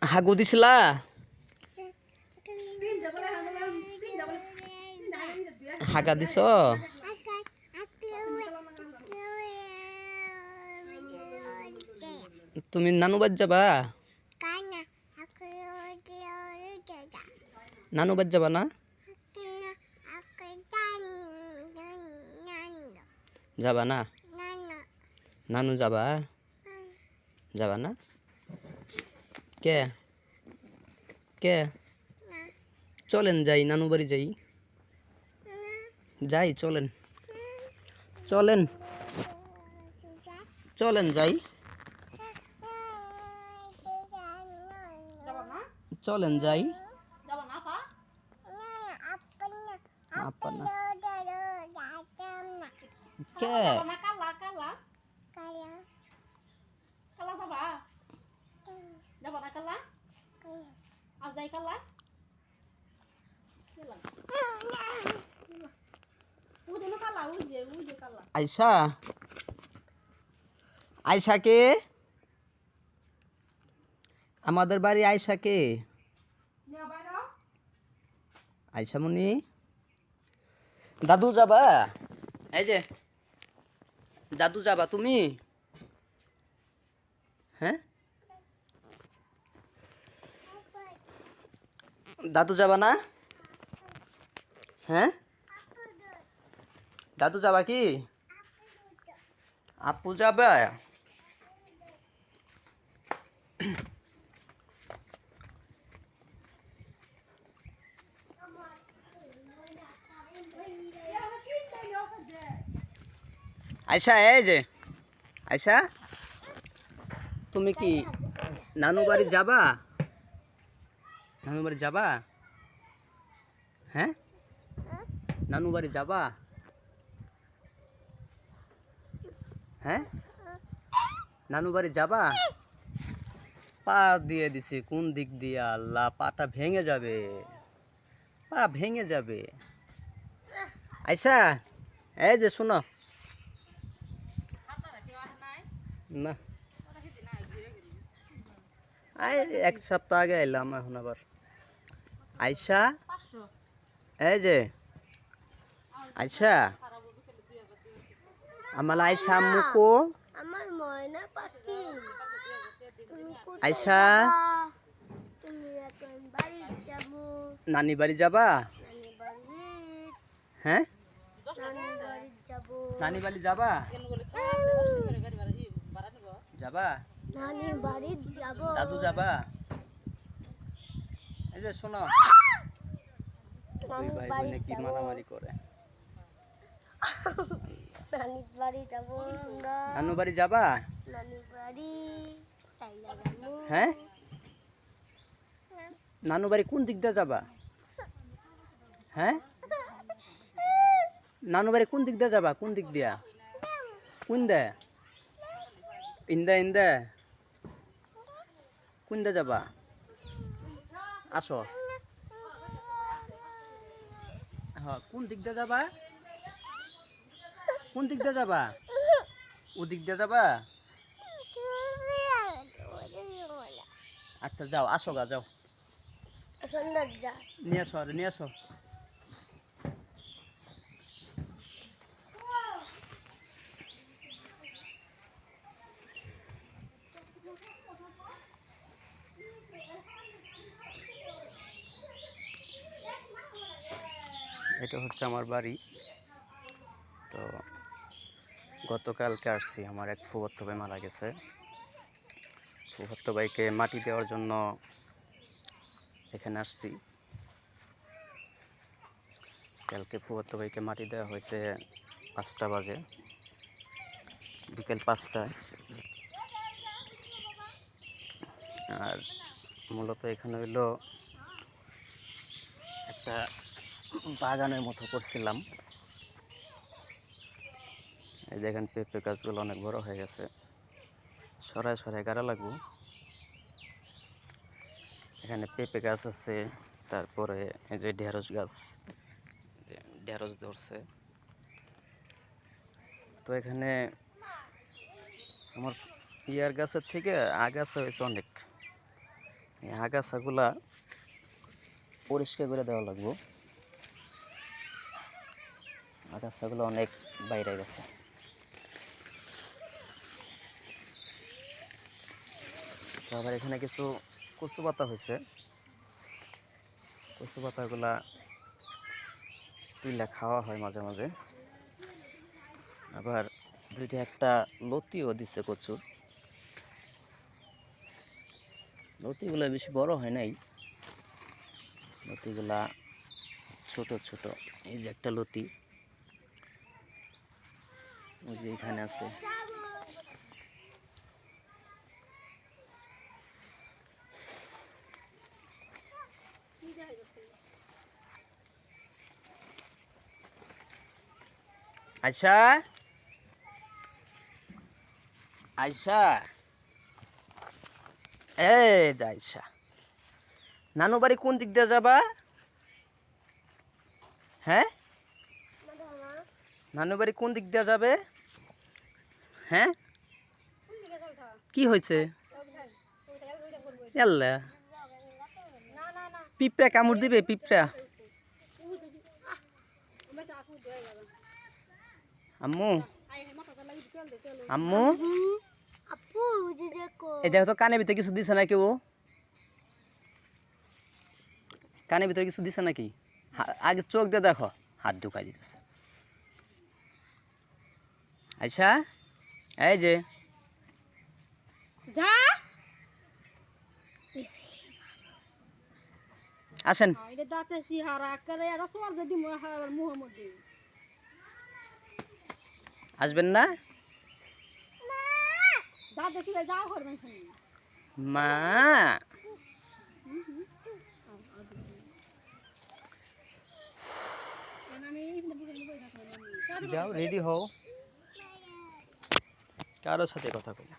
হাগু দিছিলা? হাগা দিছ? তুমি নানু বাদ যাবা? নানু বাদ যাবা না? যাবা না? নানু যাবা? যাবা না? কে কে চলেন যাই, নানু বাড়ি যাই। যাই চলেন, চলেন চলেন যাই, চলেন যাই। আপা না কে আয়শা, আয়শা কে? আমাদের বাড়ি আয়শা কে? আয়শা মনি, দাদু যাবা? এই যে দাদু যাবা তুমি? হ্যাঁ, দাদু যাবা না? হ্যাঁ, দাদু যাবা কি? আপু যাবে? আয়শা, এই যে আয়শা, তুমি কি নানু বাড়ি যাবা? নানু বাড়ি যাবা? হ্যাঁ, নানু বাড়ি যাবা? হ্যাঁ, নানু বাড়ি যাবা? পা দিয়ে দিছি কোন দিক দিয়ে, আল্লাহ, পাটা ভেঙে যাবে, পা ভেঙে যাবে। আয়শা, এই যে শোনো না, এক সপ্তাহ আগে এলাম, এখন আবার। আয়শা, এই যে আয়শা, আমার আয়শা আম্মু কো? আমার ময়না পাখি, আয়শা, তুমি এখন বাড়ি যাবো। নানি বাড়ি যাবা? নানি বাড়ি, হ্যাঁ, নানি বাড়ি যাবো। নানি বাড়ি যাবা? যাবা? নানি বাড়ি যাবো। দাদু যাবা? এই যে শোনো, দুই ভাই বোনে কি মারামারি করে। নানি বাড়ি যাবো আমরা। নানু বাড়ি যাবা? নানি বাড়ি চাইলা যাবো। হ্যাঁ, নানু বাড়ি কোন দিক দিয়ে যাবা? হ্যাঁ, নানু বাড়ি কোন দিক দিয়ে যাবা? কোন দিক দিয়া? কোন দে? ইন্দা ইন্দা, কোন দে যাবা? আসো, হ্যাঁ, কোন দিক দিয়ে যাবা? কোন দিক দিয়ে যাবা? ও দিক দিয়ে যাবা? আচ্ছা যাও, আসো গা, যাও, সুন্দর যা। নিয়ে আসো, আরে নিয়ে আসো। এটা হচ্ছে আমার বাড়ি। তো গতকালকে আসছি, আমার এক ফুফাতো ভাই মারা গেছে। ফুফাতো ভাইকে মাটি দেওয়ার জন্য এখানে আসছি। কালকে ফুফাতো ভাইকে মাটি দেওয়া হয়েছে 5টা বাজে, বিকেল 5টায়। আর মূলত এখানে হইলো একটা বাগানের মতো করছিলাম। এই দেখেন পেঁপে গাছগুলো অনেক বড় হয়ে গেছে, সরাই সরাই গাড়া লাগবো। এখানে পেঁপে গাছ আছে, তারপরে এই যে ঢেঁড়স গাছ, ঢেঁড়স ধরছে। তো এখানে আমার ইয়ার গাছের থেকে আগাছা হয়েছে অনেক। এই আগাছাগুলা পরিষ্কার করে দেওয়া লাগবো। আগাছাগুলো অনেক বাইরে গেছে। তো আবার এখানে কিছু কচু পাতা হয়েছে, কচু পাতাগুলা তুইলা খাওয়া হয় মাঝে মাঝে। আবার দুইটা একটা লতিও দিচ্ছে কচুর। লতিগুলা বেশি বড় হয় নাই, লতিগুলা ছোট ছোট। এই যে একটা লতি, ওই যে এখানে আছে। আচ্ছা আচ্ছা, এই যাইছা, নানু বাড়ি কোন দিক দিয়ে যাবা? হ্যাঁ, নানু বাড়ি কোন দিক দিয়ে যাবে? হ্যাঁ, কি হয়েছে? আল্লাহ, পিঁপড়া কামড় দিবে, পিঁপড়া। আম্মু আম্মু, আপু যে এই দেখো তো কানের ভিতরে কিছু দিছে না কেউ? কানের ভিতরে কিছু দিছে নাকি? আগে চোখ দিয়ে দেখো, হাত ঢুকাই দিতেছে। আচ্ছা, এই যে যা আসেন। আসবেন না? মা, যাও রেডি হও, কারোর সাথে কথা বলি।